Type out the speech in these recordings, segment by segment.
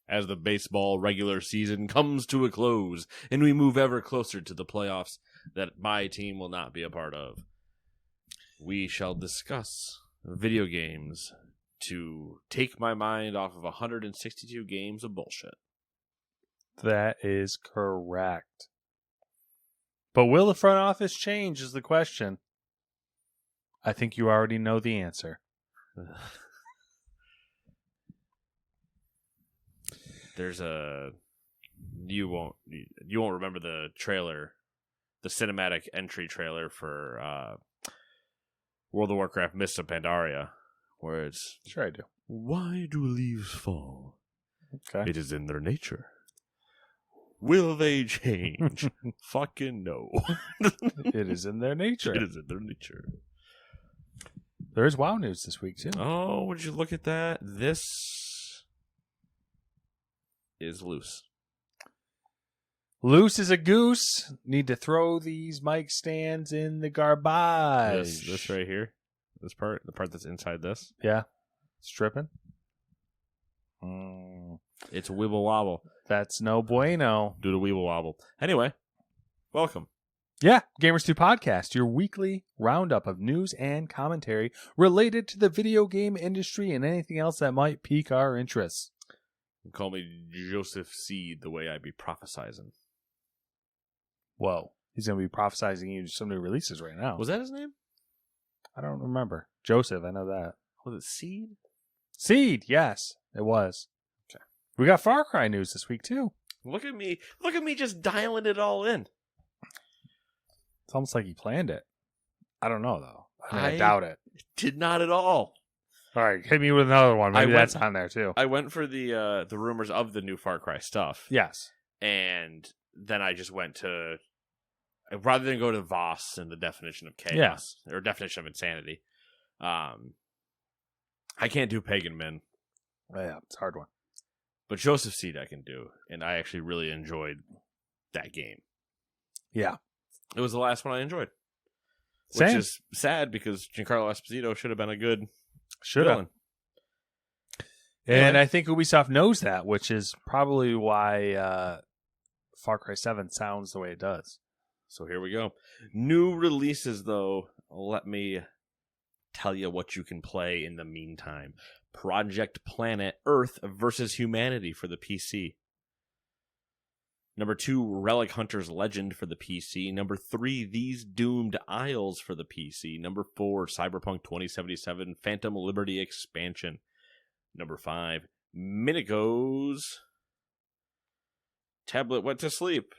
as the baseball regular season comes to a close and we move ever closer to the playoffs that my team will not be a part of. We shall discuss video games to take my mind off of 162 games of bullshit. That is correct. But will the front office change is the question. I think you already know the answer. There's a you won't remember the trailer, the cinematic entry trailer for World of Warcraft Mists of Pandaria, where it's Sure I do. why do leaves fall? Okay. It is in their nature. Will they change? Fucking no. It is in their nature. It is in their nature. There is WoW news this week, too. Oh, would you look at that? This is loose. Loose as a goose. Need to throw these mic stands in the garbage. This right here. This part, the part that's inside this. Yeah. Stripping. It's wibble wobble. That's no bueno. Do the weeble wobble. Anyway, welcome. Yeah, Gamers 2 Podcast, your weekly roundup of news and commentary related to the video game industry and anything else that might pique our interests. Call me Joseph Seed the way I be prophesizing. Whoa. He's going to be prophesizing you some new releases right now. Was that his name? I don't remember. Joseph, I know that. Was it Seed? Seed, yes, it was. Okay. We got Far Cry news this week, too. Look at me just dialing it all in. It's almost like he planned it. I don't know, though. I doubt it. Did not at all. All right, hit me with another one. Maybe that's on there, too. I went for the rumors of the new Far Cry stuff. Yes. And then I just went to, rather than go to Voss and the definition of chaos, or definition of insanity, I can't do Pagan Min. Yeah, it's a hard one. But Joseph Seed I can do, and I actually really enjoyed that game. Yeah. It was the last one I enjoyed. Same. Which is sad because Giancarlo Esposito should have been a good Should have. villain. And I think Ubisoft knows that, which is probably why Far Cry 7 sounds the way it does. So here we go. New releases, though. Let me tell you what you can play in the meantime. Project Planet Earth versus Humanity for the PC. Number 2, Relic Hunter's Legend for the PC. Number 3, These Doomed Isles for the PC. Number 4, Cyberpunk 2077 Phantom Liberty Expansion. Number 5, Minigo's Tablet Went to Sleep.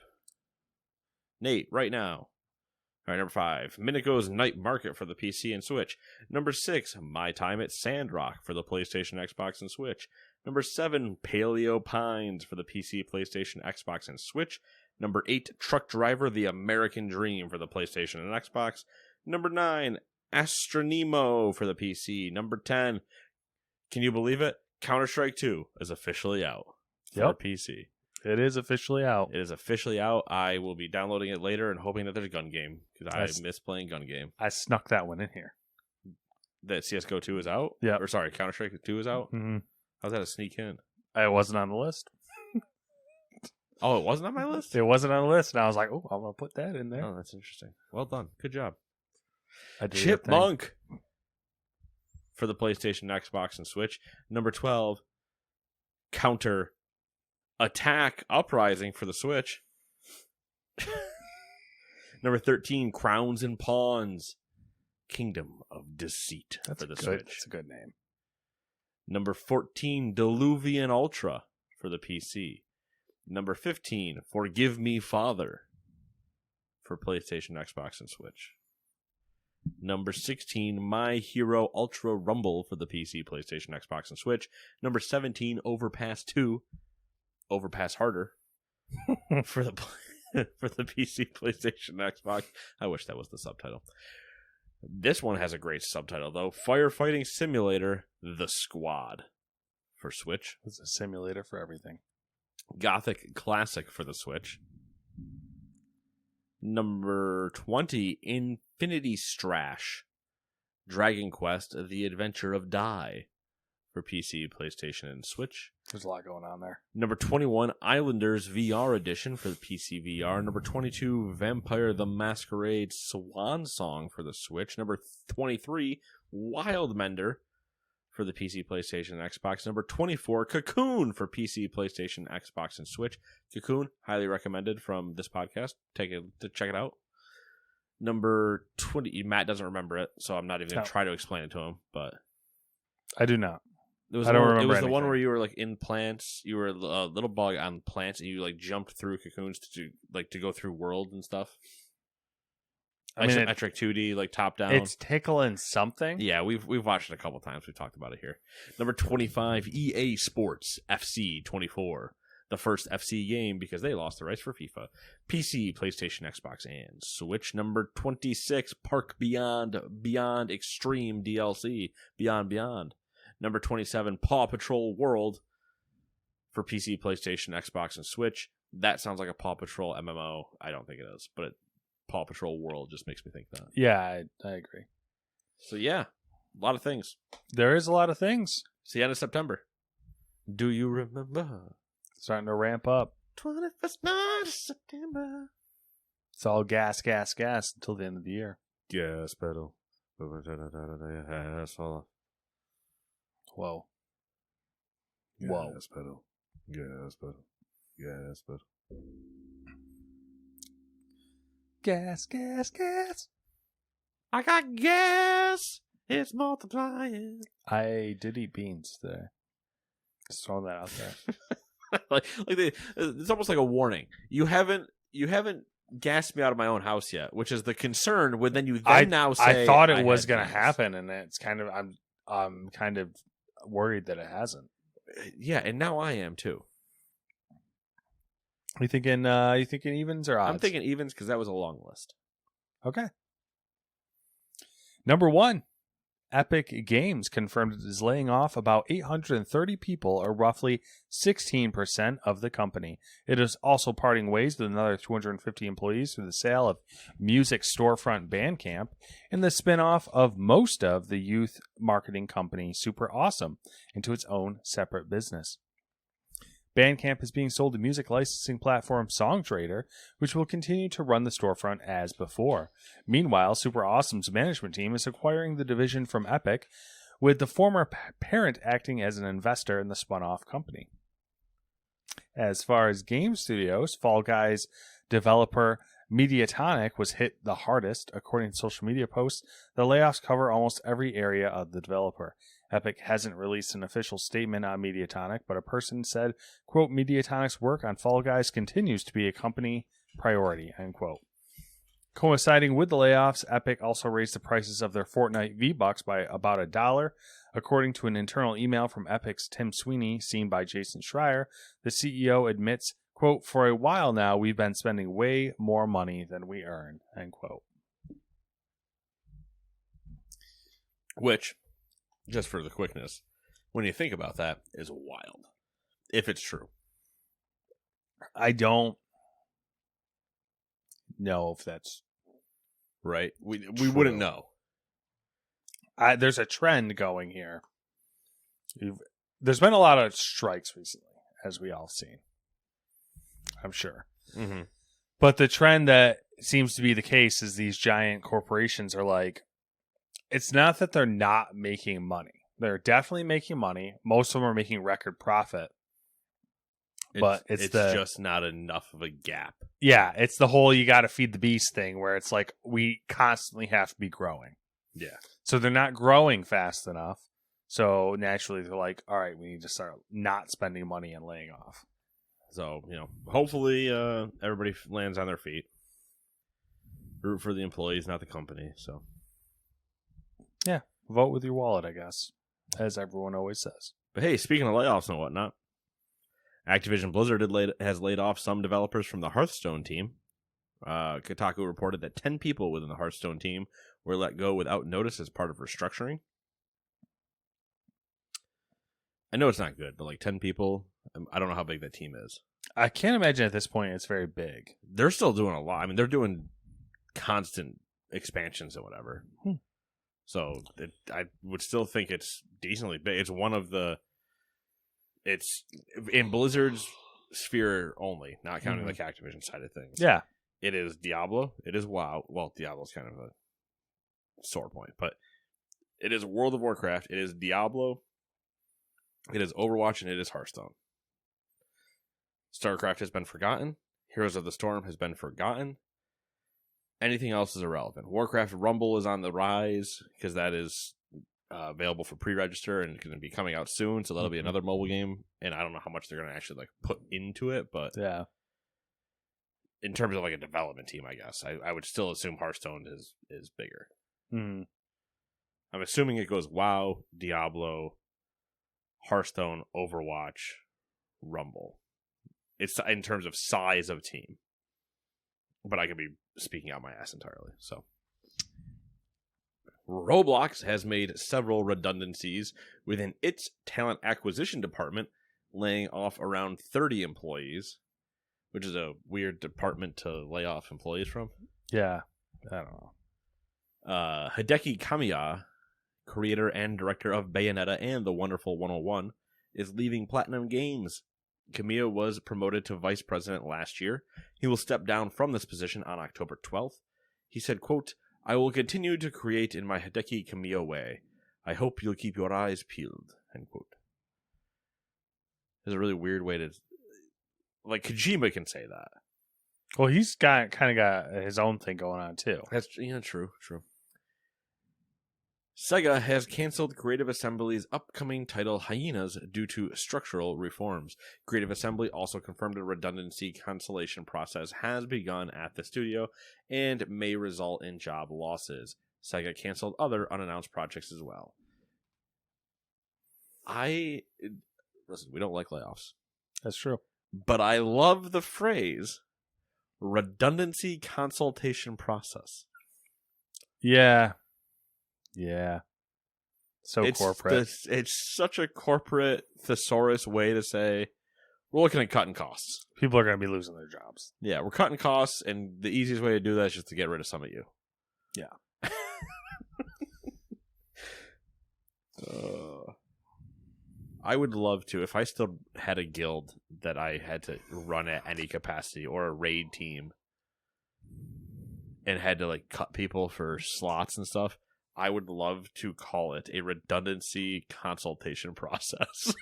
Nate, right now. All right, number 5, Minigo's Night Market for the PC and Switch. Number 6, My Time at Sandrock for the PlayStation, Xbox, and Switch. Number 7, Paleo Pines for the PC, PlayStation, Xbox, and Switch. Number 8, Truck Driver, The American Dream for the PlayStation and Xbox. Number 9, Astronemo for the PC. Number 10, can you believe it? Counter-Strike 2 is officially out for PC. It is officially out. It is officially out. I will be downloading it later and hoping that there's a gun game because I miss playing gun game. I snuck that one in here. That CSGO 2 is out? Yeah. Or sorry, Counter-Strike 2 is out? Mm-hmm. How's that a sneak in? It wasn't on the list. Oh, it wasn't on my list? It wasn't on the list, and I was like, oh, I'm going to put that in there. Oh, that's interesting. Well done. Good job. I did Chipmunk for the PlayStation, Xbox, and Switch. Number 12, Counter Attack Uprising for the Switch. Number 13, Crowns and Pawns Kingdom of Deceit for the Switch. That's a good name. Number 14, Diluvian Ultra for the PC. Number 15, Forgive Me Father for PlayStation, Xbox, and Switch. Number 16, My Hero Ultra Rumble for the PC, PlayStation, Xbox, and Switch. Number 17, Overpass 2, Overpass Harder for the PC, PlayStation, Xbox. I wish that was the subtitle. This one has a great subtitle, though. Firefighting Simulator, The Squad for Switch. It's a simulator for everything. Gothic Classic for the Switch. Number 20, Infinity Strash, Dragon Quest, The Adventure of Dai for PC, PlayStation, and Switch. There's a lot going on there. Number 21, Islanders VR edition for the PC VR. Number 22, Vampire the Masquerade Swan Song for the Switch. Number 23, Wildmender for the PC, PlayStation, and Xbox. Number 24, Cocoon for PC, PlayStation, Xbox, and Switch. Cocoon, highly recommended from this podcast. Check it out. Number 20, Matt doesn't remember it, so I'm not even going to try to explain it to him, but I do not. I don't remember. It was the one where you were like in plants. You were a little bug on plants, and you like jumped through cocoons to go through worlds and stuff. Isometric 2D, like top down. It's tickling something. Yeah, we've watched it a couple times. We've talked about it here. Number 25, EA Sports FC 24, the first FC game because they lost the rights for FIFA. PC, PlayStation, Xbox, and Switch. Number 26, Park Beyond Extreme DLC, Beyond. Number 27, Paw Patrol World for PC, PlayStation, Xbox, and Switch. That sounds like a Paw Patrol MMO. I don't think it is, but Paw Patrol World just makes me think that. Yeah, I agree. So yeah, a lot of things. There is a lot of things. It's the end of September. Do you remember? Starting to ramp up. 21st night of September. It's all gas until the end of the year. Gas pedal. Whoa. Gas pedal. Gas pedal. Gas pedal. Gas. I got gas. It's multiplying. I did eat beans today. Just throwing that out there. It's almost like a warning. You haven't gassed me out of my own house yet, which is the concern. When then you now say I thought it was going to happen, and it's kind of I'm kind of worried that it hasn't. Yeah, and now I am too. You thinking evens or odds? I'm thinking evens because that was a long list. Okay. Number 1, Epic Games confirmed it is laying off about 830 people, or roughly 16% of the company. It is also parting ways with another 250 employees through the sale of music storefront Bandcamp and the spin-off of most of the youth marketing company Super Awesome into its own separate business. Bandcamp is being sold to music licensing platform Songtradr, which will continue to run the storefront as before. Meanwhile, Super Awesome's management team is acquiring the division from Epic, with the former parent acting as an investor in the spun-off company. As far as game studios, Fall Guys developer Mediatonic was hit the hardest. According to social media posts, the layoffs cover almost every area of the developer. Epic hasn't released an official statement on Mediatonic, but a person said, quote, Mediatonic's work on Fall Guys continues to be a company priority, end quote. Coinciding with the layoffs, Epic also raised the prices of their Fortnite V-Bucks by about $1. According to an internal email from Epic's Tim Sweeney, seen by Jason Schreier, the CEO admits, quote, for a while now, we've been spending way more money than we earn, end quote. Which, just for the quickness, when you think about that, is wild. If it's true. I don't know if that's right. We wouldn't know. There's a trend going here. There's been a lot of strikes recently, as we all seen. I'm sure. Mm-hmm. But the trend that seems to be the case is these giant corporations are like, it's not that they're not making money. They're definitely making money. Most of them are making record profit. But it's just not enough of a gap. Yeah, it's the whole you got to feed the beast thing where it's like we constantly have to be growing. Yeah. So they're not growing fast enough. So naturally they're like, all right, we need to start not spending money and laying off. So, hopefully everybody lands on their feet. Root for the employees, not the company. So, yeah, vote with your wallet, I guess, as everyone always says. But hey, speaking of layoffs and whatnot, Activision Blizzard has laid off some developers from the Hearthstone team. Kotaku reported that 10 people within the Hearthstone team were let go without notice as part of restructuring. I know it's not good, but like 10 people, I don't know how big that team is. I can't imagine at this point it's very big. They're still doing a lot. I mean, they're doing constant expansions and whatever. So I would still think it's decently big. It's one of the It's in Blizzard's sphere only, not counting like Activision side of things. Yeah. It is Diablo. It is WoW. Well, Diablo's kind of a sore point, but it is World of Warcraft. It is Diablo. It is Overwatch, and it is Hearthstone. StarCraft has been forgotten. Heroes of the Storm has been forgotten. Anything else is irrelevant. Warcraft Rumble is on the rise because that is available for pre-register and going to be coming out soon. So that'll be another mobile game, and I don't know how much they're going to actually like put into it, but Yeah. in terms of like a development team, I guess I would still assume Hearthstone is bigger. Mm. I'm assuming it goes WoW, Diablo, Hearthstone, Overwatch, Rumble. It's in terms of size of team, but I could be speaking out my ass entirely. So, Roblox has made several redundancies within its talent acquisition department, laying off around 30 employees, which is a weird department to lay off employees from. Yeah. I don't know. Hideki Kamiya, creator and director of Bayonetta and The Wonderful 101, is leaving Platinum Games. Kamiya was promoted to vice president last year. He will step down from this position on October 12th. He said, quote, "I will continue to create in my Hideki Kamiya way. I hope you'll keep your eyes peeled," end quote. There's a really weird way to... Like, Kojima can say that. Well, he's kind of got his own thing going on, too. That's true. Sega has canceled Creative Assembly's upcoming title Hyenas due to structural reforms. Creative Assembly also confirmed a redundancy cancellation process has begun at the studio and may result in job losses. Sega canceled other unannounced projects as well. Listen, we don't like layoffs. That's true. But I love the phrase redundancy consultation process. Yeah. Yeah. So corporate. It's such a corporate thesaurus way to say we're looking at cutting costs. People are going to be losing their jobs. Yeah, we're cutting costs, and the easiest way to do that is just to get rid of some of you. Yeah. I would love to, if I still had a guild that I had to run at any capacity, or a raid team, and had to like cut people for slots and stuff, I would love to call it a redundancy consultation process.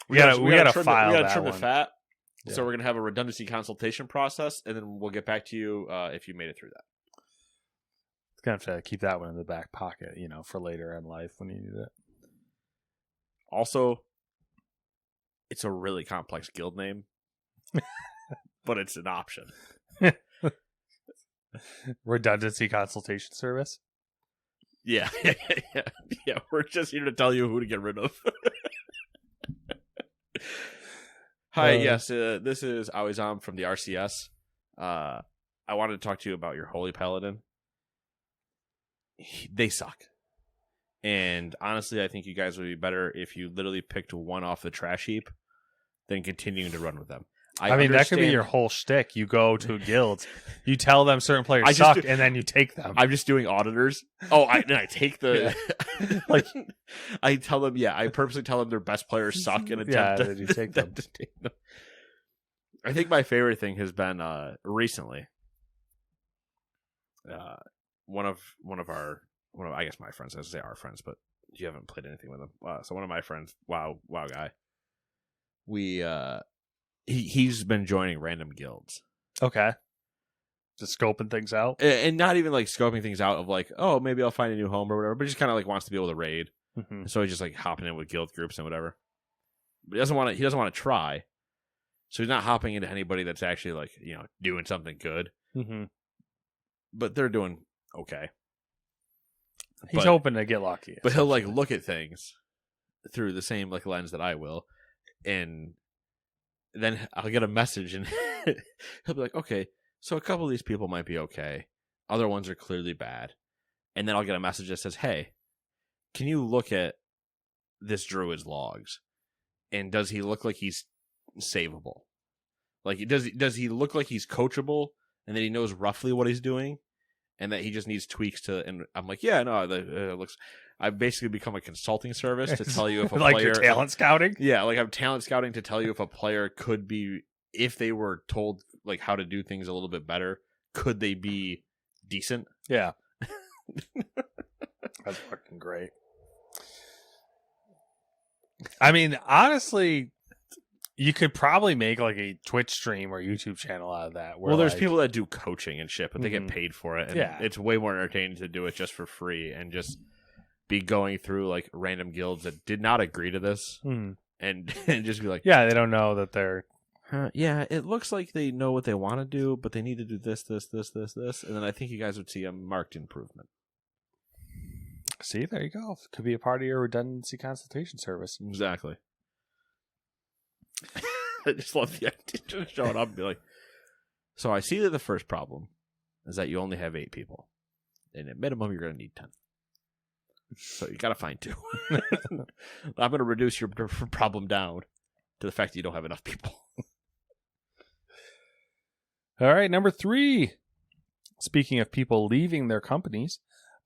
we gotta file that trim one. the fat. Yeah. So we're gonna have a redundancy consultation process, and then we'll get back to you if you made it through that. Gonna have to keep that one in the back pocket, for later in life when you need it. Also, it's a really complex guild name, but it's an option. Redundancy consultation service. Yeah. We're just here to tell you who to get rid of. Hi, yes, this is Awizam from the RCS. I wanted to talk to you about your Holy Paladin. They suck. And honestly, I think you guys would be better if you literally picked one off the trash heap than continuing to run with them. I mean, that could be your whole shtick. You go to guilds, you tell them certain players suck, and then you take them. I'm just doing auditors. Oh, I take the... like, I tell them, I purposely tell them their best players suck and attempt then you take them. to take them. I think my favorite thing has been recently. One of I guess my friends, I was gonna say our friends, but you haven't played anything with them. So one of my friends, WoW guy, he's been joining random guilds. Okay. Just scoping things out, and not even like scoping things out of like, oh, maybe I'll find a new home or whatever, but just kind of like wants to be able to raid. Mm-hmm. So he's just like hopping in with guild groups and whatever. But he doesn't want to try. So he's not hopping into anybody that's actually like, doing something good. Mm-hmm. But they're doing okay. He's hoping to get lucky. But he'll like look at things through the same like lens that I will, and then I'll get a message and he'll be like, okay, so a couple of these people might be okay. Other ones are clearly bad. And then I'll get a message that says, hey, can you look at this druid's logs? And does he look like he's savable? Like, does he look like he's coachable and that he knows roughly what he's doing? and that he just needs tweaks to. And I'm like, yeah, no, it looks. I've basically become a consulting service to tell you if a like player, your talent scouting. Yeah, like I'm talent scouting to tell you if a player could be, if they were told like how to do things a little bit better, could they be decent? Yeah, that's fucking great. I mean, honestly, you could probably make like a Twitch stream or YouTube channel out of that. Well, there's like, people that do coaching and shit, but they get Mhm. paid for it. And Yeah. it's way more entertaining to do it just for free and just be going through like random guilds that did not agree to this Mhm. and just be like, Yeah, they don't know that they're. yeah, it looks like they know what they want to do, but they need to do this, and then I think you guys would see a marked improvement. See, there you go. Could be a part of your redundancy consultation service. Exactly. I just love the idea of just showing up and be like, so I see that the first problem is that you only have 8 people, and at minimum you're going to need 10. So you got to find 2. I'm going to reduce your problem down to the fact that you don't have enough people. All right, number 3. Speaking of people leaving their companies,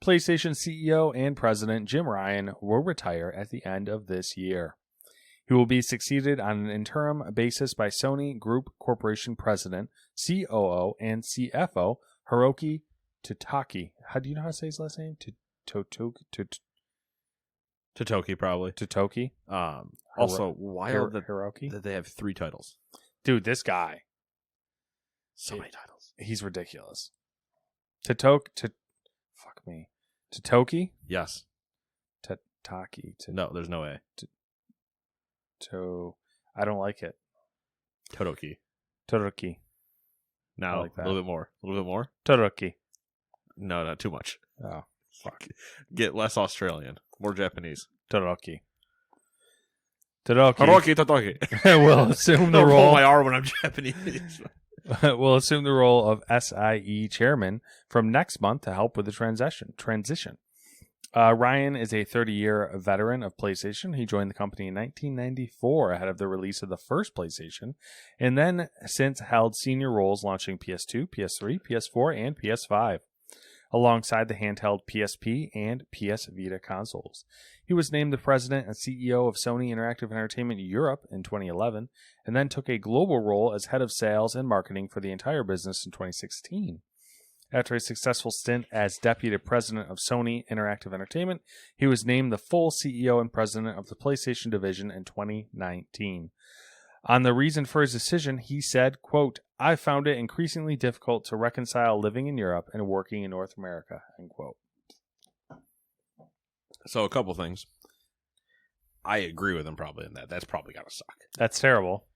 PlayStation CEO and President Jim Ryan will retire at the end of this year. He will be succeeded on an interim basis by Sony Group Corporation President, COO, and CFO Hiroki Totaki. How do you know how to say his last name? Totoki, probably. Totoki. Also, wild Hiroki. that they have 3 titles. Dude, this guy. So many titles. He's ridiculous. Fuck me. Totoki? Yes. Taki. No, there's no A. I don't like it. Totoki. Todoroki. Now, like a little bit more. A little bit more? Todoroki. No, not too much. Oh, fuck. Get less Australian. More Japanese. Todoroki. Todoroki. Hiroki Totoki. will assume the Don't pull role. my R when I'm Japanese. Will assume the role of SIE chairman from next month to help with the transition. Ryan is a 30-year veteran of PlayStation. He joined the company in 1994 ahead of the release of the first PlayStation, and then since held senior roles launching PS2, PS3, PS4, and PS5, alongside the handheld PSP and PS Vita consoles. He was named the president and CEO of Sony Interactive Entertainment Europe in 2011, and then took a global role as head of sales and marketing for the entire business in 2016. After a successful stint as deputy president of Sony Interactive Entertainment, he was named the full CEO and president of the PlayStation division in 2019. On the reason for his decision, he said, quote, "I found it increasingly difficult to reconcile living in Europe and working in North America," end quote. So a couple things. I agree with him probably in that. That's probably got to suck. That's terrible.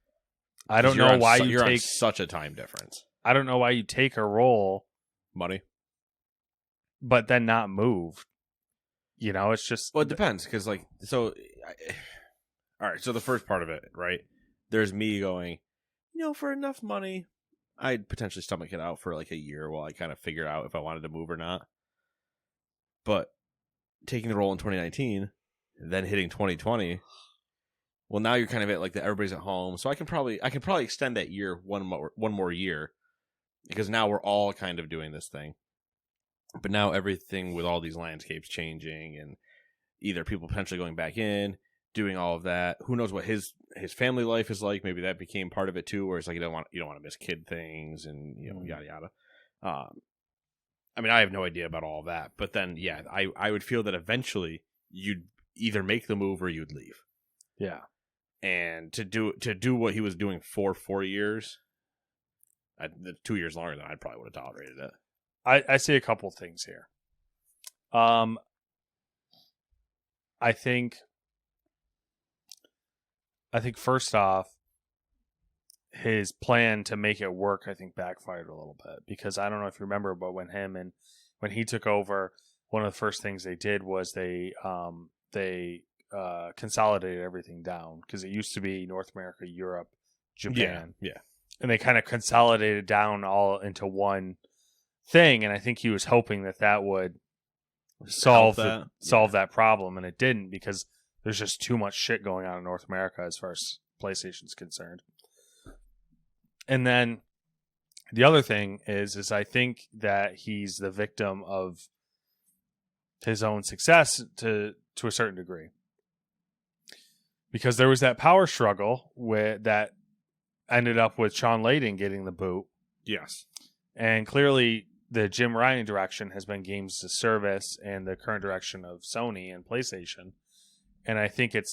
I don't know why you're on take such a time difference. I don't know why you take a role Money. but then not move. You know, it's just Well, it depends because all right. So the first part of it, right? There's me going, for enough money, I'd potentially stomach it out for like a year while I kind of figure out if I wanted to move or not. But taking the role in 2019, then hitting 2020, well, now you're kind of at like that everybody's at home, so I can probably extend that year one more year because now we're all kind of doing this thing. But now everything with all these landscapes changing and either people potentially going back in, doing all of that. Who knows what his family life is like? Maybe that became part of it too, where it's like you don't want to miss kid things and yada yada. I mean, I have no idea about all of that, but then yeah, I would feel that eventually you'd either make the move or you'd leave. Yeah, and to do what he was doing for 4 years, 2 years longer than I probably would have tolerated it. I see a couple things here. I think first off, his plan to make it work, I think, backfired a little bit because I don't know if you remember, but when he took over, one of the first things they did was they consolidated everything down because it used to be North America, Europe, Japan, yeah, and they kind of consolidated down all into one thing, and I think he was hoping that would solve that problem, and it didn't because there's just too much shit going on in North America as far as PlayStation's concerned. And then The other thing is I think that he's the victim of his own success to a certain degree. Because there was that power struggle that ended up with Sean Layden getting the boot. Yes. And clearly the Jim Ryan direction has been games as a service and the current direction of Sony and PlayStation. And I think it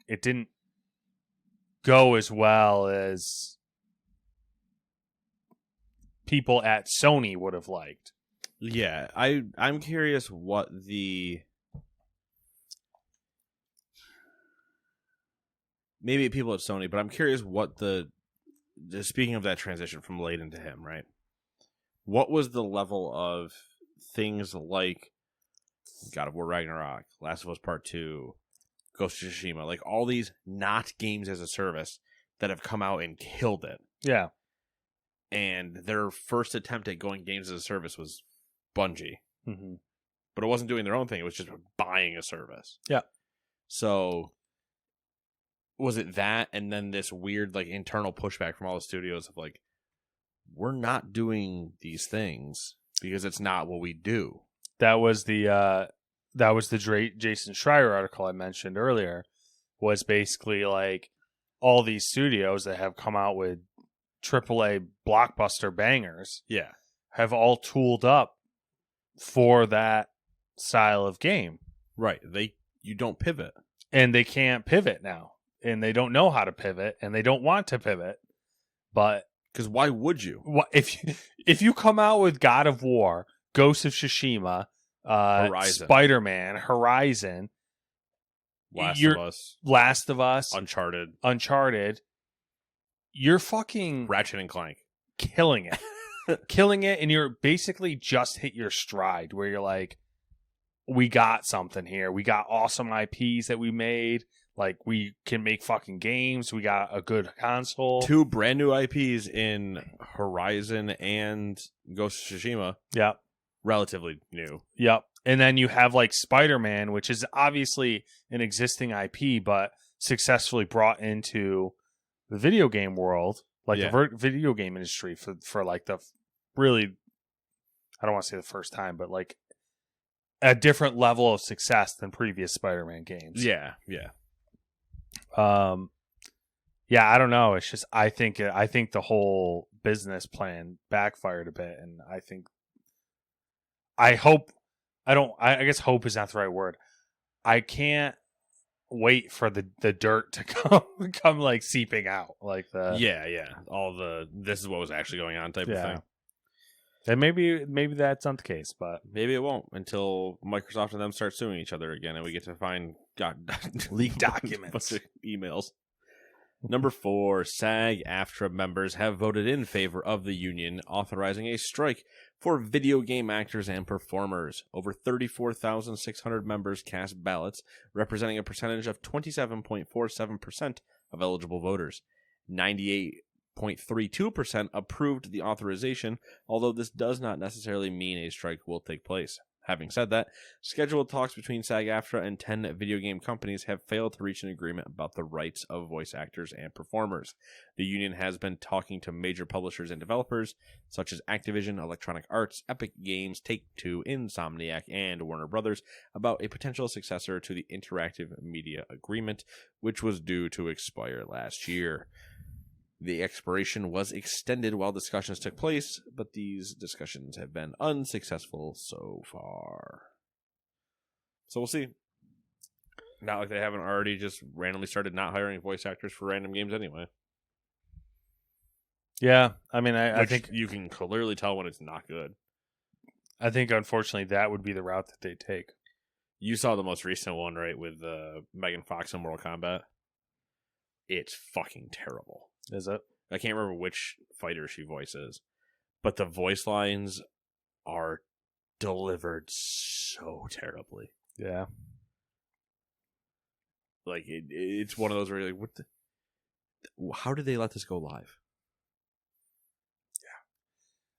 didn't go as well as people at Sony would have liked. Yeah, I'm curious what maybe people at Sony, but I'm curious what speaking of that transition from Layden to him, right? What was the level of things like God of War Ragnarok, Last of Us Part 2, Ghost of Tsushima, like all these not games as a service that have come out and killed it. Yeah. And their first attempt at going games as a service was Bungie. Mm-hmm. But it wasn't doing their own thing. It was just buying a service. Yeah. So was it that and then this weird like internal pushback from all the studios of like, we're not doing these things because it's not what we do. That was the Jason Schreier article I mentioned earlier, was basically like all these studios that have come out with AAA blockbuster bangers, yeah, have all tooled up for that style of game. Right. You don't pivot. And they can't pivot now. And they don't know how to pivot, and they don't want to pivot. But because why would you? If you come out with God of War, Ghost of Tsushima, Spider-Man, Horizon, Last of Us, Uncharted, you're fucking Ratchet and Clank, killing it, and you're basically just hit your stride where you're like, we got something here. We got awesome IPs that we made. Like, we can make fucking games. We got a good console. 2 brand new IPs in Horizon and Ghost of Tsushima. Yep. Relatively new. Yep. And then you have like Spider-Man, which is obviously an existing IP, but successfully brought into the video game world, like the video game industry for like the really, I don't want to say the first time, but like a different level of success than previous Spider-Man games. Yeah. Yeah. Yeah, I don't know. It's just I think the whole business plan backfired a bit, and I guess hope is not the right word. I can't wait for the dirt to come like seeping out, like the this is what was actually going on type of thing. And maybe that's not the case, but maybe it won't until Microsoft and them start suing each other again, and we get to find leaked documents, bunch of emails. Number 4, SAG-AFTRA members have voted in favor of the union authorizing a strike for video game actors and performers. Over 34,600 members cast ballots, representing a percentage of 27.47% of eligible voters. 98.32% approved the authorization, although this does not necessarily mean a strike will take place. Having said that, scheduled talks between SAG-AFTRA and 10 video game companies have failed to reach an agreement about the rights of voice actors and performers. The union has been talking to major publishers and developers, such as Activision, Electronic Arts, Epic Games, Take-Two, Insomniac, and Warner Brothers, about a potential successor to the Interactive Media Agreement, which was due to expire last year. The expiration was extended while discussions took place, but these discussions have been unsuccessful so far. So we'll see. Not like they haven't already just randomly started not hiring voice actors for random games anyway. Yeah, I mean, I think you can clearly tell when it's not good. I think, unfortunately, that would be the route that they take. You saw the most recent one, right, with Megan Fox in Mortal Kombat? It's fucking terrible. Is it? I can't remember which fighter she voices, but the voice lines are delivered so terribly. Yeah. Like, it's one of those where you're like, how did they let this go live? Yeah.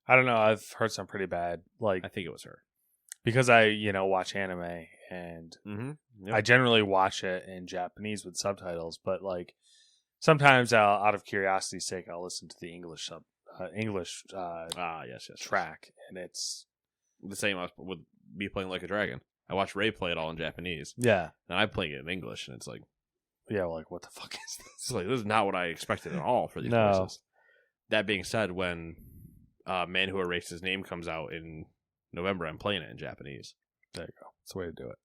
I don't know. I've heard some pretty bad. Like, I think it was her. Because I, watch anime, and I generally watch it in Japanese with subtitles, but like, sometimes out of curiosity's sake, I'll listen to the English English yes. track, and it's The same with me playing Like a Dragon. I watched Ray play it all in Japanese, yeah, and I'm playing it in English, and it's like, like what the fuck is this? it's like, this is not what I expected at all for these No. voices. That being said, when Man Who Erased His Name comes out in November, I'm playing it in Japanese. There you go. That's the way to do it.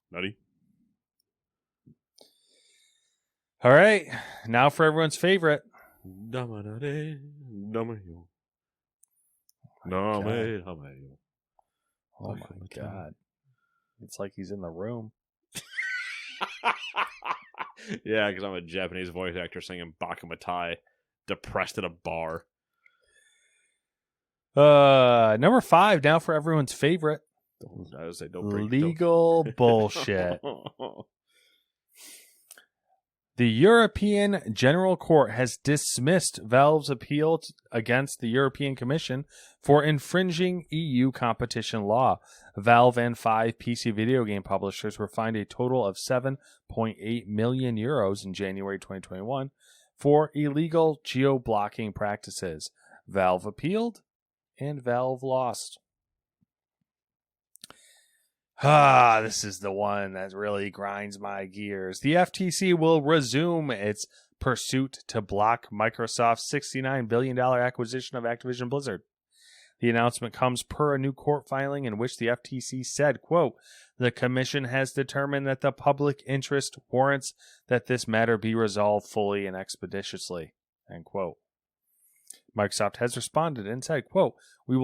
Nutty? All right, now for everyone's favorite. Oh my god. It's like he's in the room. Yeah, because I'm a Japanese voice actor singing Bakumatai, depressed at a bar. Number 5, now for everyone's favorite. I would say don't break legal bullshit. The European General Court has dismissed Valve's appeal against the European Commission for infringing EU competition law. Valve and 5 PC video game publishers were fined a total of 7.8 million euros in January 2021 for illegal geo-blocking practices. Valve appealed, and Valve lost. This is the one that really grinds my gears. The FTC will resume its pursuit to block Microsoft's $69 billion acquisition of Activision Blizzard. The announcement comes per a new court filing in which the FTC said, quote, "The commission has determined that the public interest warrants that this matter be resolved fully and expeditiously," end quote. Microsoft has responded and said, quote, we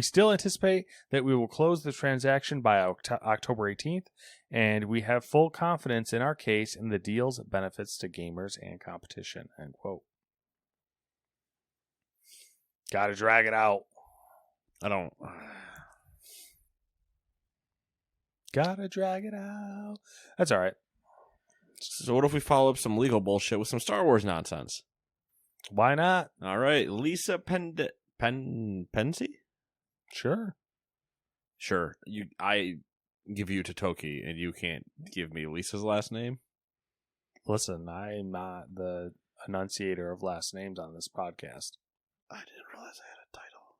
still anticipate that we will close the transaction by October 18th, and we have full confidence in our case and the deal's benefits to gamers and competition, end quote. Gotta drag it out. Gotta drag it out. That's all right. So what if we follow up some legal bullshit with some Star Wars nonsense? Why not? All right, Lisa Pensi? Sure. I give you Totoki, and you can't give me Lisa's last name. Listen, I'm not the enunciator of last names on this podcast. I didn't realize I had a title.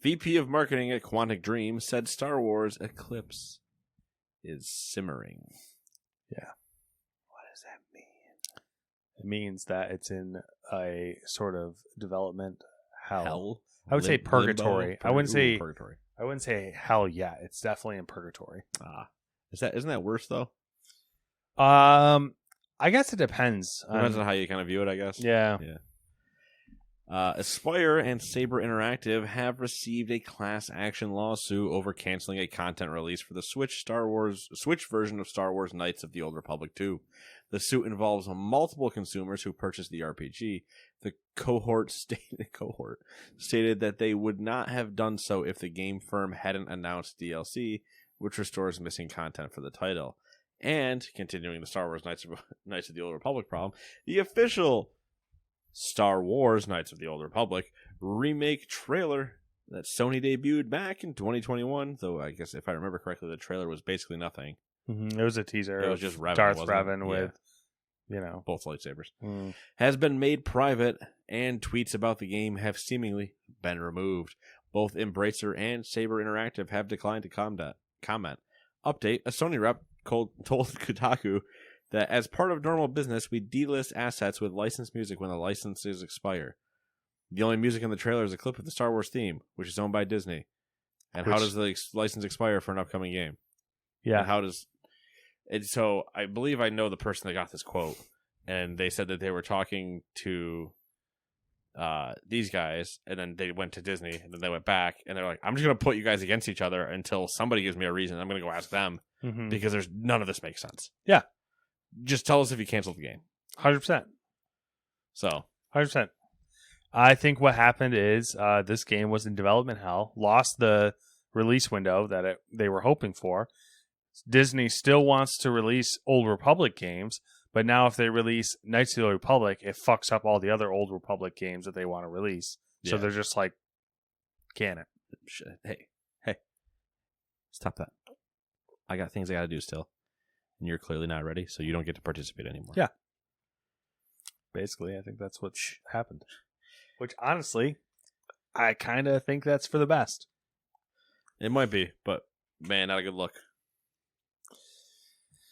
VP of Marketing at Quantic Dream said Star Wars Eclipse is simmering. Yeah. What does that mean? It means that it's in a sort of development hell. I would say purgatory. Limbo? I wouldn't say purgatory. I wouldn't say hell yet. It's definitely in purgatory. Isn't that worse though? I guess it depends. Depends on how you kind of view it, I guess. Yeah. Aspire and Saber Interactive have received a class action lawsuit over canceling a content release for the Switch version of Star Wars Knights of the Old Republic 2. The suit involves multiple consumers who purchased the RPG. The cohort stated that they would not have done so if the game firm hadn't announced DLC, which restores missing content for the title. And, continuing the Star Wars Knights of the Old Republic problem, the official Star Wars Knights of the Old Republic remake trailer that Sony debuted back in 2021, though I guess if I remember correctly, the trailer was basically nothing. Mm-hmm. It was a teaser. It was just Revan, Darth Revan with, both lightsabers. Has been made private, and tweets about the game have seemingly been removed. Both Embracer and Saber Interactive have declined to comment. Update: a Sony rep told Kotaku that as part of normal business, we delist assets with licensed music when the licenses expire. The only music in the trailer is a clip of the Star Wars theme, which is owned by Disney. And how does the license expire for an upcoming game? Yeah. And how does... And so I believe I know the person that got this quote, and they said that they were talking to these guys, and then they went to Disney, and then they went back, and they're like, I'm just going to put you guys against each other until somebody gives me a reason. I'm going to go ask them, because none of this makes sense. Yeah. Just tell us if you canceled the game. 100%. So 100%. I think what happened is this game was in development hell, lost the release window that they were hoping for. Disney still wants to release Old Republic games, but now if they release Knights of the Old Republic, it fucks up all the other Old Republic games that they want to release. So they're just like, can it? Hey, stop that. I got things I got to do still. And you're clearly not ready, so you don't get to participate anymore. Yeah. Basically, I think that's what happened. Which, honestly, I kind of think that's for the best. It might be, but man, not a good look.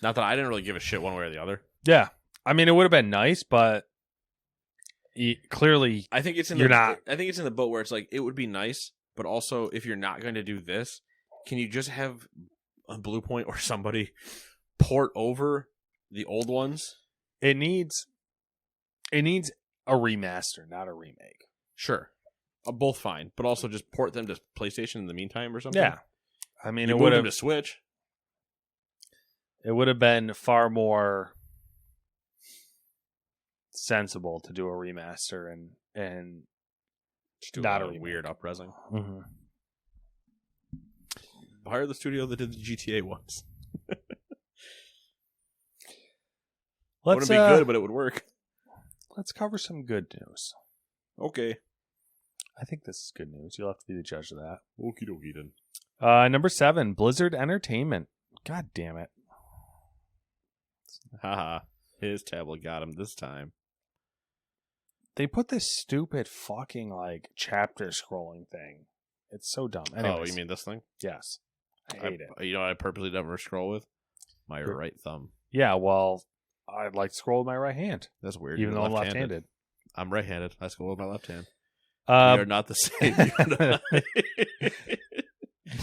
Not that I didn't really give a shit one way or the other. Yeah. I mean, it would have been nice, but clearly I think it's in I think it's in the boat where it's like, it would be nice, but also if you're not going to do this, can you just have a Blue Point or somebody port over the old ones? It needs a remaster, not a remake. Sure. Both fine, but also just port them to PlayStation in the meantime or something. Yeah. I mean, it would have to Switch. It would have been far more sensible to do a remaster and just do not a remake. Weird up-resing. Mm-hmm. Hire the studio that did the GTA ones. Wouldn't be good, but it would work. Let's cover some good news. Okay. I think this is good news. You'll have to be the judge of that. Okie dokie then. Number 7, Blizzard Entertainment. God damn it. Haha. His tablet got him this time. They put this stupid fucking like chapter scrolling thing. It's so dumb. Anyways, oh, you mean this thing? Yes. I hate it. You know what I purposely never scroll with? My right thumb. Yeah, well, I'd like to scroll with my right hand. That's weird. Even though I'm left-handed. I'm right-handed. I scroll with my left hand. We Um, are not the same.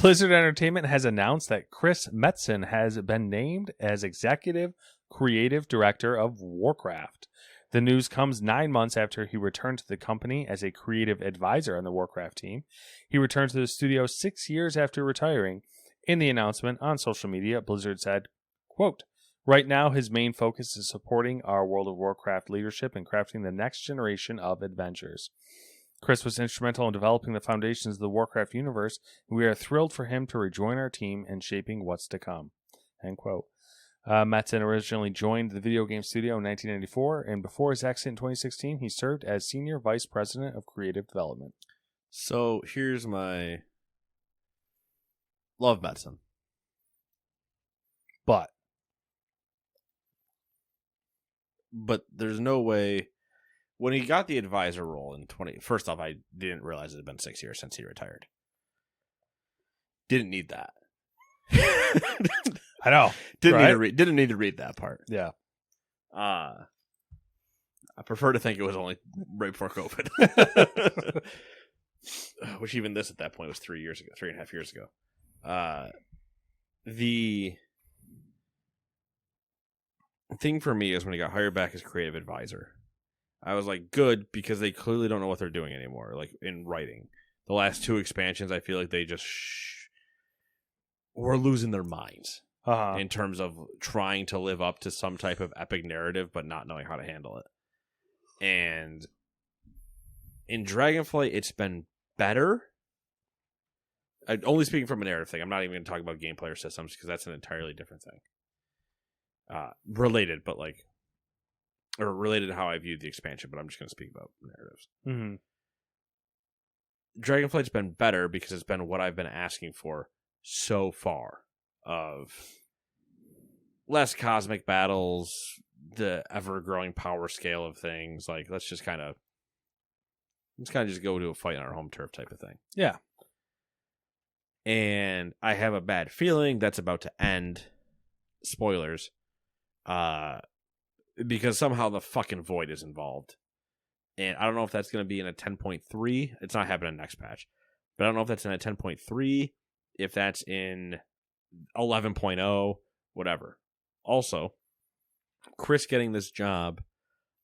Blizzard Entertainment has announced that Chris Metzen has been named as Executive Creative Director of Warcraft. The news comes 9 months after he returned to the company as a creative advisor on the Warcraft team. He returned to the studio 6 years after retiring. In the announcement on social media, Blizzard said, quote, "Right now, his main focus is supporting our World of Warcraft leadership and crafting the next generation of adventures. Chris was instrumental in developing the foundations of the Warcraft universe, and we are thrilled for him to rejoin our team in shaping what's to come." End quote. Metzen originally joined the video game studio in 1994, and before his exit in 2016, he served as Senior Vice President of Creative Development. So here's my love Metzen. But there's no way. When he got the advisor role in first off, I didn't realize it had been 6 years since he retired. Didn't need that. I know. Didn't need to read that part. Yeah. I prefer to think it was only right before COVID. Which even this at that point was 3.5 years ago. The thing for me is when he got hired back as creative advisor, I was like, good, because they clearly don't know what they're doing anymore. Like in writing, the last 2 expansions, I feel like they just were losing their minds in terms of trying to live up to some type of epic narrative, but not knowing how to handle it. And in Dragonflight, it's been better. I'm only speaking from a narrative thing. I'm not even going to talk about gameplay or systems because that's an entirely different thing. Related, but like, or related to how I viewed the expansion, but I'm just going to speak about narratives. Mm-hmm. Dragonflight's been better because it's been what I've been asking for so far, of less cosmic battles, the ever-growing power scale of things. Like, let's kind of just go to a fight on our home turf type of thing. Yeah. And I have a bad feeling that's about to end. Spoilers. Because somehow the fucking Void is involved. And I don't know if that's going to be in a 10.3. It's not happening next patch. But I don't know if that's in a 10.3, if that's in 11.0, whatever. Also, Chris getting this job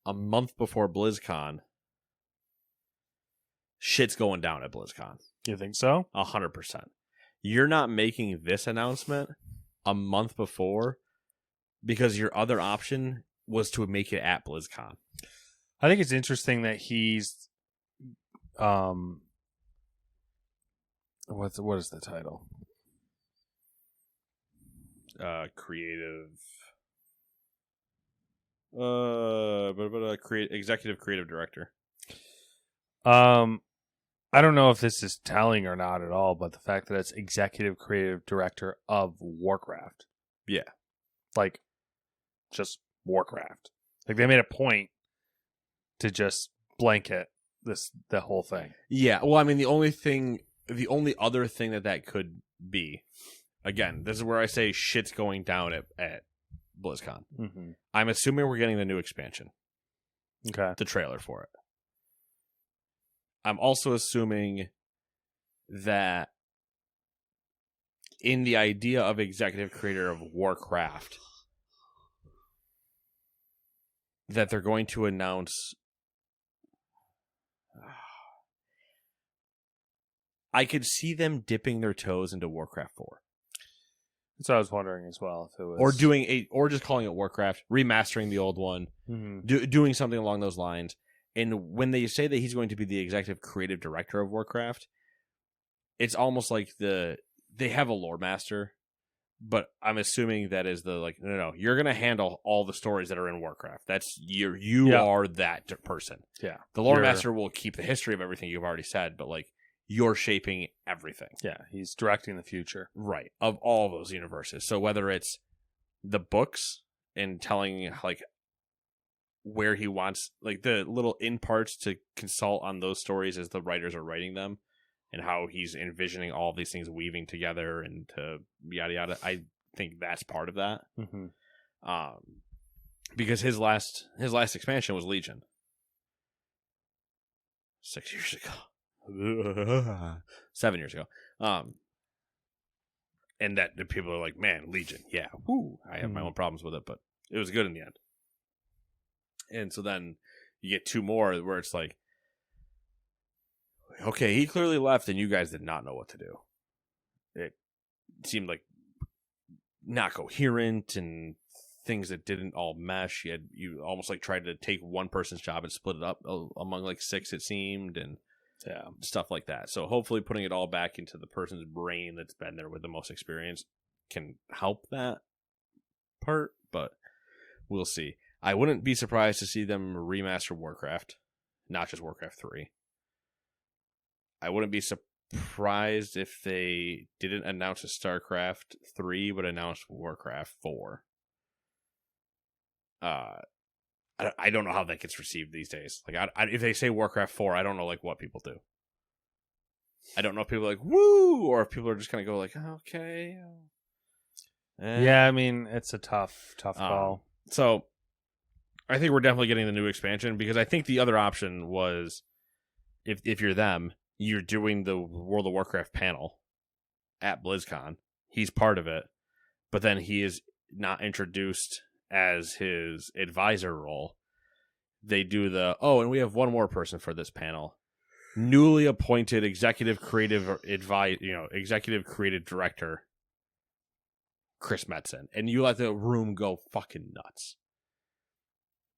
a month before BlizzCon, shit's going down at BlizzCon. You think so? 100%. You're not making this announcement a month before because your other option was to make it at BlizzCon. I think it's interesting that he's what is the title? Creative executive creative director. I don't know if this is telling or not at all, but the fact that it's executive creative director of Warcraft. Yeah. Like, just Warcraft. Like, they made a point to just blanket the whole thing. Yeah, well, I mean, the only other thing that could be, again, this is where I say shit's going down at BlizzCon. Mm-hmm. I'm assuming we're getting the new expansion, Okay. the trailer for it. I'm also assuming that in the idea of executive creator of Warcraft, that they're going to announce. I could see them dipping their toes into Warcraft 4. So I was wondering as well if it was, or just calling it Warcraft, remastering the old one, doing something along those lines. And when they say that he's going to be the executive creative director of Warcraft, it's almost like they have a lore master, but I'm assuming that is no, you're going to handle all the stories that are in Warcraft. That's you are that person. Yeah, the lore master will keep the history of everything you've already said, but you're shaping everything. Yeah, he's directing the future. Right. Of all those universes. So whether it's the books and telling where he wants the little in parts to consult on those stories as the writers are writing them and how he's envisioning all of these things weaving together and to yada yada. I think that's part of that. Mm-hmm. Because his last expansion was Legion. 6 years ago. 7 years ago. And that the people are like, man, Legion, yeah, whoo. I have my own problems with it, but it was good in the end. And so then you get two more where it's like, okay, he clearly left and you guys did not know what to do. It seemed like not coherent and things that didn't all mesh. You almost tried to take one person's job and split it up among 6, it seemed, and stuff like that. So hopefully putting it all back into the person's brain that's been there with the most experience can help that part, but we'll see. I wouldn't be surprised to see them remaster Warcraft, not just Warcraft 3. I wouldn't be surprised if they didn't announce a StarCraft 3, but announced Warcraft 4. I don't know how that gets received these days. If they say Warcraft 4, I don't know what people do. I don't know if people are woo, or if people are just kind of go okay. Yeah, I mean, it's a tough call. So I think we're definitely getting the new expansion, because I think the other option was if you're them, you're doing the World of Warcraft panel at BlizzCon. He's part of it, but then he is not introduced as his advisor role. They do and we have one more person for this panel. Newly appointed executive creative director Chris Metzen, and you let the room go fucking nuts.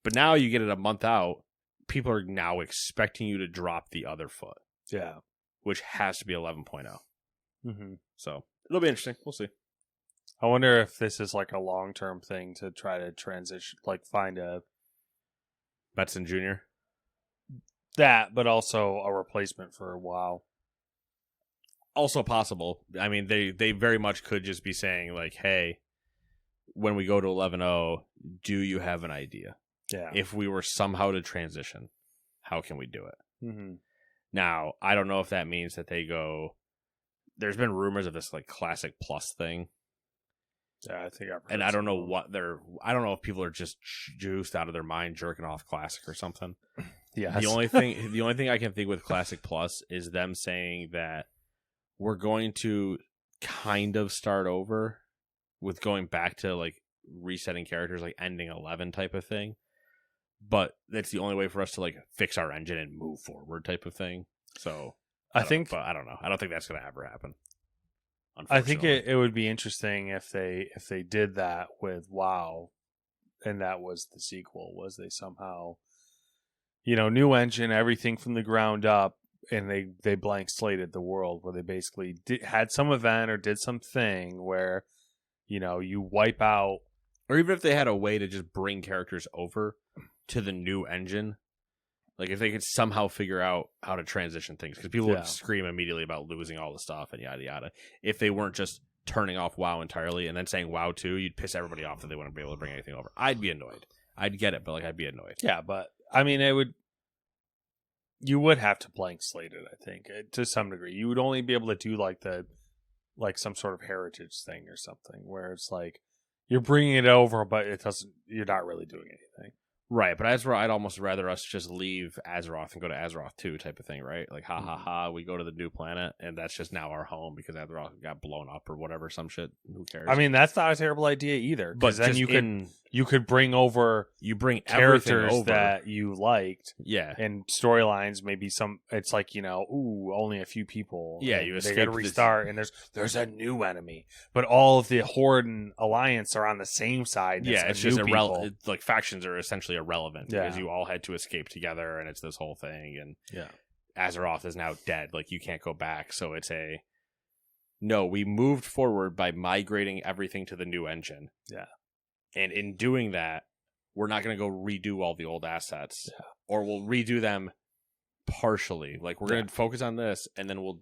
But now you get it a month out, people are now expecting you to drop the other foot. Yeah. Which has to be 11.0. Mm-hmm. So it'll be interesting. We'll see. I wonder if this is a long-term thing to try to transition, find a Metzen Jr. That, but also a replacement for WoW. Also possible. I mean, they very much could just be saying hey, when we go to 11.0, do you have an idea? Yeah. If we were somehow to transition, how can we do it? Mm-hmm. Now, I don't know if that means that they go. There's been rumors of this Classic Plus thing. Yeah, I think I don't know what I don't know if people are just juiced out of their mind jerking off Classic or something. Yeah. The only thing I can think with Classic Plus is them saying that we're going to kind of start over with going back to resetting characters, ending 11 type of thing. But that's the only way for us to fix our engine and move forward type of thing. So I don't know. I don't think that's going to ever happen. I think it would be interesting if they did that with WoW, and that was the sequel. Was they somehow, new engine, everything from the ground up, and they blank slated the world, where they basically had some event or did something where, you wipe out, or even if they had a way to just bring characters over to the new engine. If they could somehow figure out how to transition things, because people would scream immediately about losing all the stuff and yada yada. If they weren't just turning off WoW entirely and then saying WoW 2, you'd piss everybody off that they wouldn't be able to bring anything over. I'd be annoyed. I'd get it, but I'd be annoyed. Yeah, but I mean, it would. You would have to blank slate it, I think, to some degree. You would only be able to do like some sort of heritage thing or something where it's like you're bringing it over, but it doesn't. You're not really doing anything. Right, but Azeroth, I'd almost rather us just leave Azeroth and go to Azeroth 2 type of thing, right? Like, we go to the new planet, and that's just now our home because Azeroth got blown up or whatever, some shit. Who cares? I mean, that's not a terrible idea either. But Then you could bring over characters over. that you liked, yeah, and storylines. Maybe it's like only a few people. Yeah, they got to restart, and there's a new enemy, but all of the Horde and Alliance are on the same side. Yeah, it's just irrelevant. Like factions are essentially irrelevant because you all had to escape together, and it's this whole thing. And Azeroth is now dead. Like you can't go back. So it's no. We moved forward by migrating everything to the new engine. Yeah. And in doing that, we're not going to go redo all the old assets. Yeah. Or we'll redo them partially. Like, we're going to focus on this, and then we'll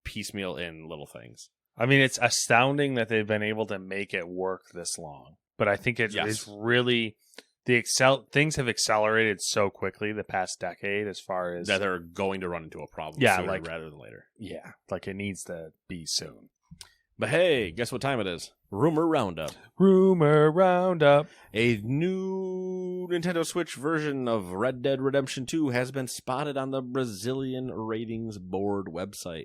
piecemeal in little things. I mean, it's astounding that they've been able to make it work this long. But I think it's really... things have accelerated so quickly the past decade as far as... that they're going to run into a problem sooner rather than later. Yeah, like it needs to be soon. But hey, guess what time it is? Rumor Roundup. Rumor Roundup. A new Nintendo Switch version of Red Dead Redemption 2 has been spotted on the Brazilian ratings board website.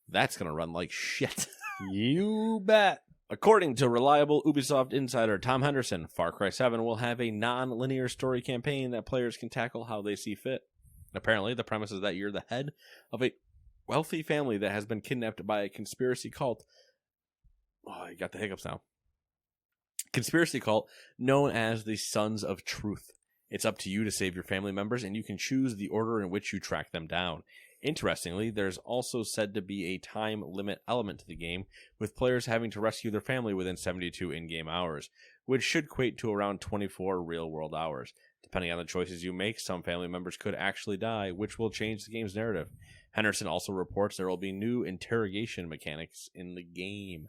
That's going to run like shit. You bet. According to reliable Ubisoft insider Tom Henderson, Far Cry 7 will have a non-linear story campaign that players can tackle how they see fit. Apparently, the premise is that you're the head of a wealthy family that has been kidnapped by a conspiracy cult. Oh, I got the hiccups now. Conspiracy cult known as the Sons of Truth. It's up to you to save your family members, and you can choose the order in which you track them down. Interestingly, there's also said to be a time limit element to the game, with players having to rescue their family within 72 in-game hours, which should equate to around 24 real-world hours. Depending on the choices you make, some family members could actually die, which will change the game's narrative. Henderson also reports there will be new interrogation mechanics in the game.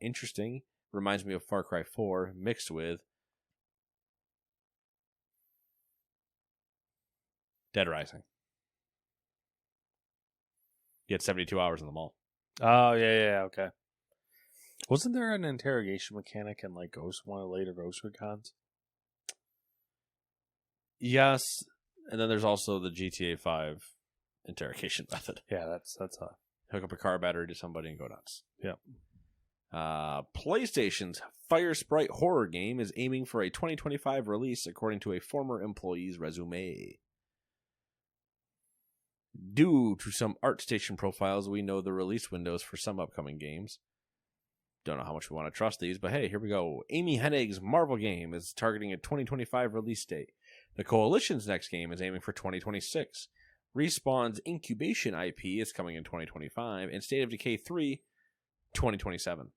Interesting. Reminds me of Far Cry 4 mixed with Dead Rising. You had 72 hours in the mall. Oh, yeah, okay. Wasn't there an interrogation mechanic in like one of the later Ghost Recons? Yes, and then there's also the GTA 5 interrogation method. Yeah, that's a hook up a car battery to somebody and go nuts. Yep. PlayStation's Fire Sprite horror game is aiming for a 2025 release, according to a former employee's resume. Due to some ArtStation profiles, we know the release windows for some upcoming games. Don't know how much we want to trust these, but hey, here we go. Amy Hennig's Marvel game is targeting a 2025 release date. The Coalition's next game is aiming for 2026. Respawn's Incubation IP is coming in 2025, and State of Decay 3, 2027.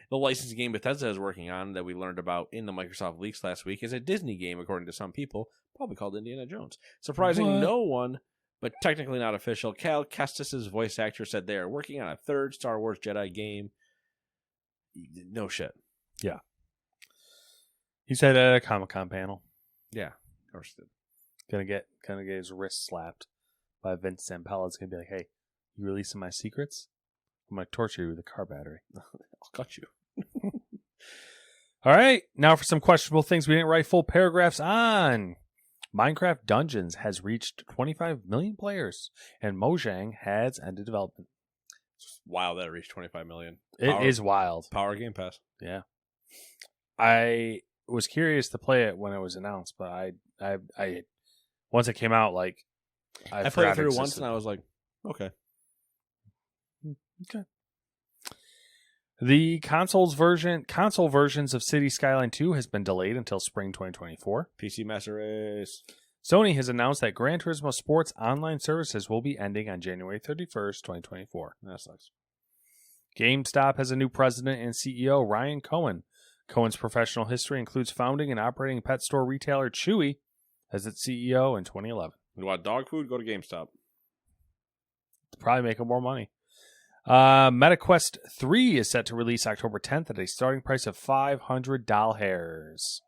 The licensed game Bethesda is working on that we learned about in the Microsoft leaks last week is a Disney game, according to some people, probably called Indiana Jones. Surprising no one, but technically not official. Cal Kestis' voice actor said they are working on a third Star Wars Jedi game. No shit. Yeah. He said at a Comic-Con panel. Yeah, of course he did. Gonna get his wrist slapped by Vince Zampella. It's gonna be like, hey, you releasing my secrets? I'm gonna torture you with a car battery. I'll cut you. All right, now for some questionable things we didn't write full paragraphs on. Minecraft Dungeons has reached 25 million players, and Mojang has ended development. It's wild that it reached 25 million. It is wild. Power Game Pass. Yeah. I was curious to play it when it was announced, but I once it came out, like I played it through once, and I was like, okay. The console versions of City Skyline 2 has been delayed until spring 2024. PC Master Race. Sony has announced that Gran Turismo Sports online services will be ending on January 31st, 2024. That sucks. GameStop has a new president and CEO, Ryan Cohen. Cohen's professional history includes founding and operating pet store retailer Chewy as its CEO in 2011. You want dog food? Go to GameStop. Probably make more money. MetaQuest 3 is set to release October 10th at a starting price of $500.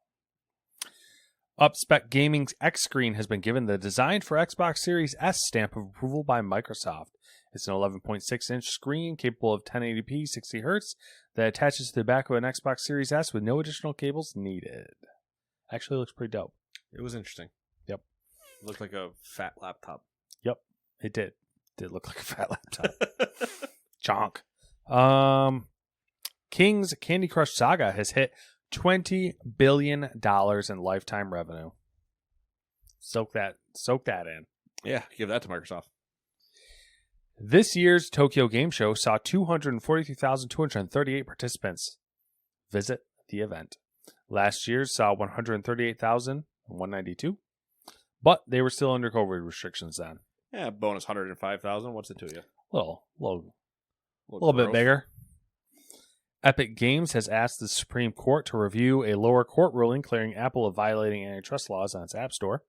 Upspec Gaming's X screen has been given the Design for Xbox Series S stamp of approval by Microsoft. It's an 11.6-inch screen capable of 1080p 60 Hz that attaches to the back of an Xbox Series S with no additional cables needed. Actually looks pretty dope. It was interesting. Yep. It looked like a fat laptop. Yep, it did. It did look like a fat laptop. Chonk. King's Candy Crush Saga has hit $20 billion in lifetime revenue. Soak that in. Yeah, give that to Microsoft. This year's Tokyo Game Show saw 243,238 participants visit the event. Last year's saw 138,192, but they were still under COVID restrictions then. Yeah, bonus 105,000. What's it to you? Little bit bigger. Epic Games has asked the Supreme Court to review a lower court ruling clearing Apple of violating antitrust laws on its App Store.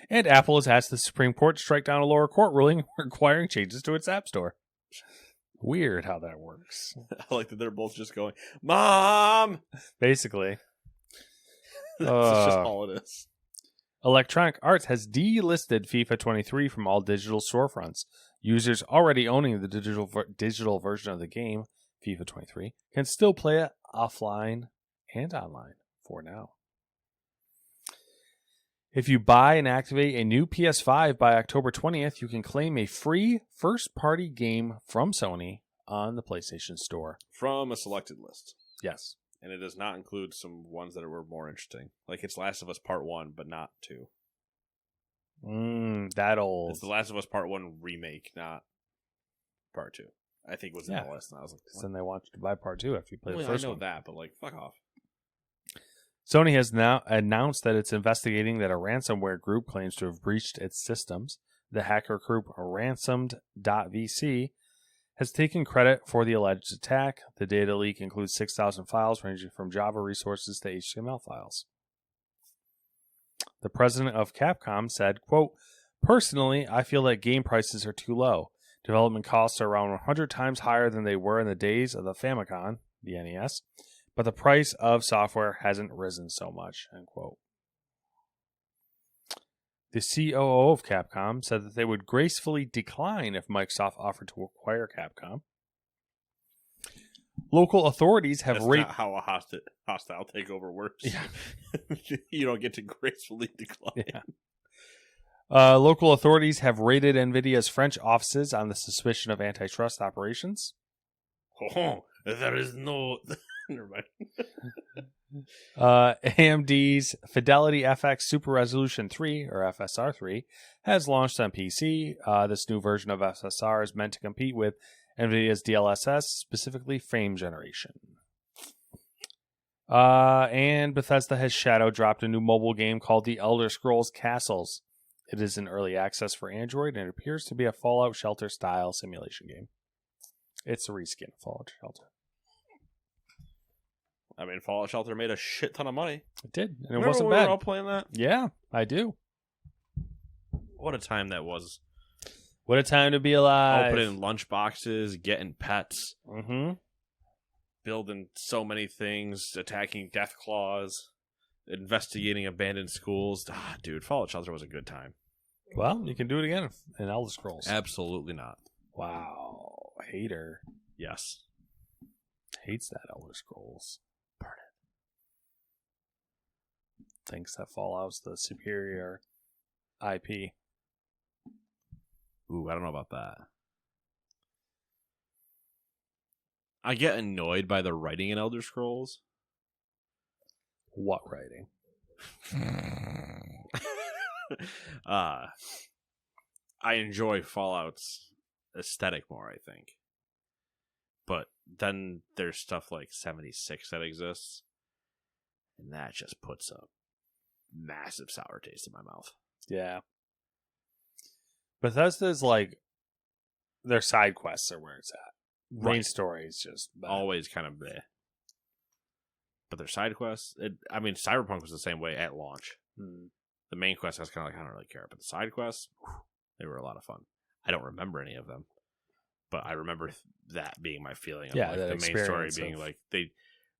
And Apple has asked the Supreme Court to strike down a lower court ruling requiring changes to its App Store. Weird how that works. I like that they're both just going, Mom! Basically. That's just all it is. Electronic Arts has delisted FIFA 23 from all digital storefronts. Users already owning the digital version of the game, FIFA 23, can still play it offline and online for now. If you buy and activate a new PS5 by October 20th, you can claim a free first-party game from Sony on the PlayStation Store. From a selected list. Yes. And it does not include some ones that were more interesting. Like it's Last of Us Part 1, but not 2. That old. It's the Last of Us Part 1 remake, not Part 2. I think was in the list. And I was like, then they want you to buy Part 2 after you play the first one. I know that, but like, fuck off. Sony has now announced that it's investigating that a ransomware group claims to have breached its systems. The hacker group ransomed.vc has taken credit for the alleged attack. The data leak includes 6,000 files ranging from Java resources to HTML files. The president of Capcom said, quote, "Personally, I feel that game prices are too low. Development costs are around 100 times higher than they were in the days of the Famicom, the NES, but the price of software hasn't risen so much," end quote. The COO of Capcom said that they would gracefully decline if Microsoft offered to acquire Capcom. Local authorities have not how a hostile takeover works. Yeah. You don't get to gracefully decline. Yeah. Local authorities have raided NVIDIA's French offices on the suspicion of antitrust operations. Oh, there is no... Never mind. AMD's Fidelity FX Super Resolution 3, or FSR 3, has launched on PC. This new version of FSR is meant to compete with NVIDIA's DLSS, specifically frame generation. And Bethesda has shadow dropped a new mobile game called The Elder Scrolls Castles. It is in early access for Android and it appears to be a Fallout Shelter style simulation game. It's a reskin of Fallout Shelter. I mean, Fallout Shelter made a shit ton of money. It did, and Remember it wasn't when we bad. were all playing that? Yeah, I do. What a time that was. What a time to be alive. Opening lunch boxes, getting pets, Mm-hmm. building so many things, attacking death claws, investigating abandoned schools. Ah, dude, Fallout Shelter was a good time. Well, you can do it again in Elder Scrolls. Absolutely not. Wow. Hater. Yes. Hates that Elder Scrolls. Burn it. Thinks that Fallout's the superior IP. Ooh, I don't know about that. I get annoyed by the writing in Elder Scrolls. What writing? I enjoy Fallout's aesthetic more, I think. But then there's stuff like 76 that exists, and that just puts a massive sour taste in my mouth. Yeah. Bethesda's like, their side quests are where it's at. Main story is just bad. Always kind of bleh. But their side quests, Cyberpunk was the same way at launch. The main quest, I was kind of like, I don't really care. But the side quests, they were a lot of fun. I don't remember any of them. But I remember that being my feeling. Of Yeah, like, that the main story experience being of... like,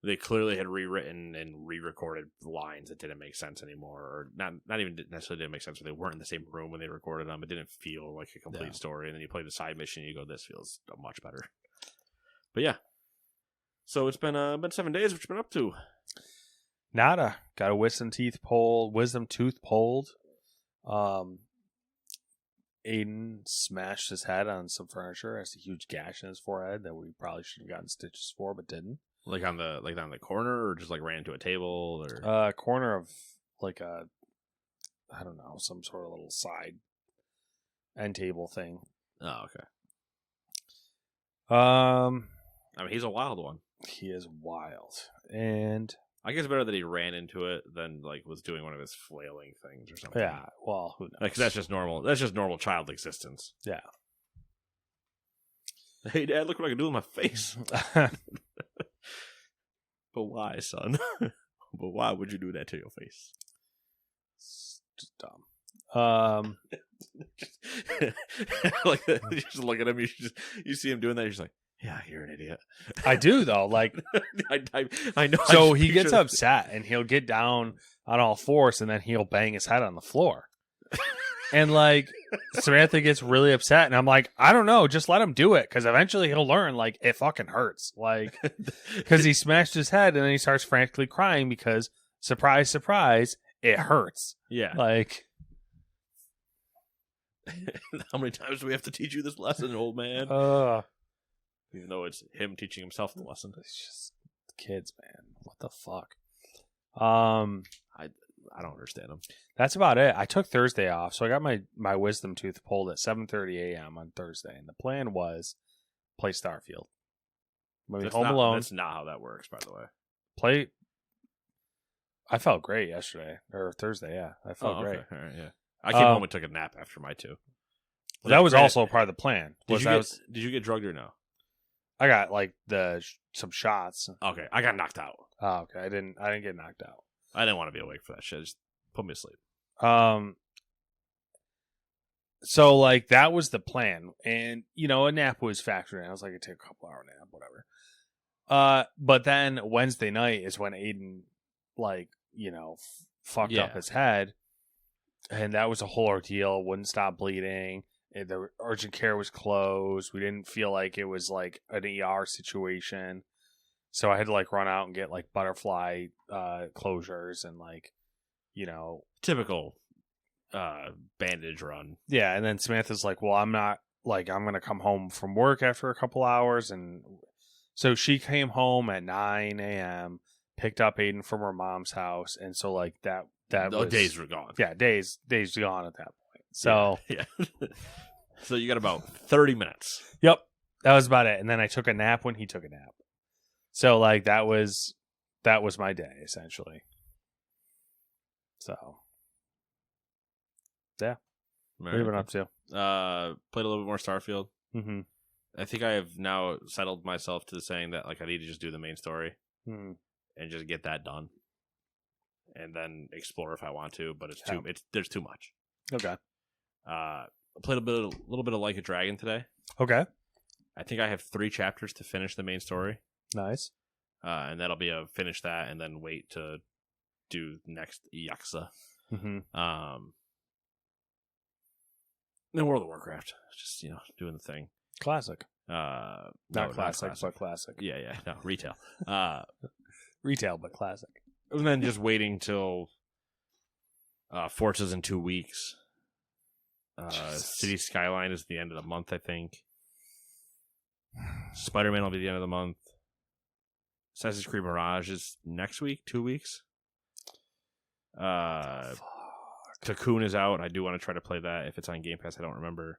they clearly had rewritten and re-recorded lines that didn't make sense anymore, or not even necessarily didn't make sense, or they weren't in the same room when they recorded them. It didn't feel like a complete story. And then you play the side mission, and you go, "This feels much better." But yeah, so it's been 7 days. What you been up to? Nada. Got a wisdom tooth pulled. Aiden smashed his head on some furniture. Has a huge gash in his forehead that we probably should have gotten stitches for, but didn't. Like on the corner, or just like ran into a table, or corner of like a, I don't know, some sort of little side end table thing. Oh, okay. I mean, he's a wild one. He is wild, and I guess better that he ran into it than like was doing one of his flailing things or something. Yeah, well, who knows? Like, that's just normal. That's just normal child existence. Yeah. Hey, Dad, look what I can do with my face. But why, son? But why would you do that to your face? It's just dumb. Like, you just look at him. You see him doing that. You're just like, yeah, you're an idiot. I do though. Like, I know. So he gets upset and he'll get down on all fours and then he'll bang his head on the floor. And like Samantha gets really upset, and I'm like, I don't know, just let him do it, because eventually he'll learn. Like, it fucking hurts, like, because he smashed his head and then he starts frantically crying because surprise, surprise, it hurts. Yeah, like. How many times do we have to teach you this lesson, old man? Even though it's him teaching himself the lesson. It's just kids, man. What the fuck? I don't understand them. That's about it. I took Thursday off, so I got my wisdom tooth pulled at 7:30 a.m. on Thursday, and the plan was play Starfield. Maybe Home Alone. That's not how that works, by the way. Play. I felt great yesterday or Thursday. Yeah, I felt great. All right, yeah. I came home and took a nap after my two. Well, that was also part of the plan. Did you get drugged or no? I got like some shots. Okay, I got knocked out. Oh, okay. I didn't get knocked out. I didn't want to be awake for that shit. Just put me to sleep. So like that was the plan, and a nap was factored in. I was like, I take a couple hour nap, whatever. But then Wednesday night is when Aiden fucked up his head, and that was a whole ordeal. Wouldn't stop bleeding. The urgent care was closed. We didn't feel like it was like an ER situation. So I had to like run out and get like butterfly closures and typical bandage run. Yeah, and then Samantha's like, well, I'm going to come home from work after a couple hours. And so she came home at 9 a.m., picked up Aiden from her mom's house. And so like that days were gone. Yeah, days gone at that point. So yeah. So you got about 30 minutes. Yep. That was about it. And then I took a nap when he took a nap. So like that was my day essentially. So yeah. What have you been up to? Played a little bit more Starfield. Mm-hmm. I think I have now settled myself to saying that like I need to just do the main story and just get that done, and then explore if I want to. But there's too much. Okay. I played a little bit of Like a Dragon today. Okay. I think I have 3 chapters to finish the main story. Nice. And that'll be finish that and then wait to do next Yakuza. Mm-hmm. Then World of Warcraft, just doing the thing. Classic. Not classic, but classic. Yeah. No, retail. Retail, but classic. And then just waiting till Forza's in 2 weeks. City Skyline is the end of the month, I think. Spider-Man will be the end of the month. Assassin's Creed Mirage is next week, 2 weeks. Cocoon is out. I do want to try to play that if it's on Game Pass. I don't remember.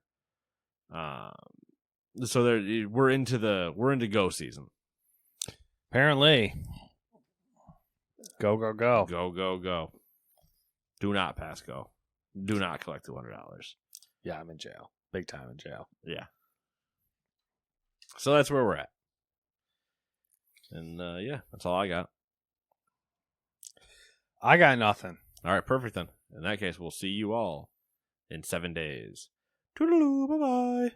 So we're into go season. Apparently. Go. Go. Do not pass go. Do not collect $200. Yeah, I'm in jail. Big time in jail. Yeah. So that's where we're at. And yeah, that's all I got. I got nothing. All right, perfect then. In that case, we'll see you all in 7 days. Toodaloo, bye-bye.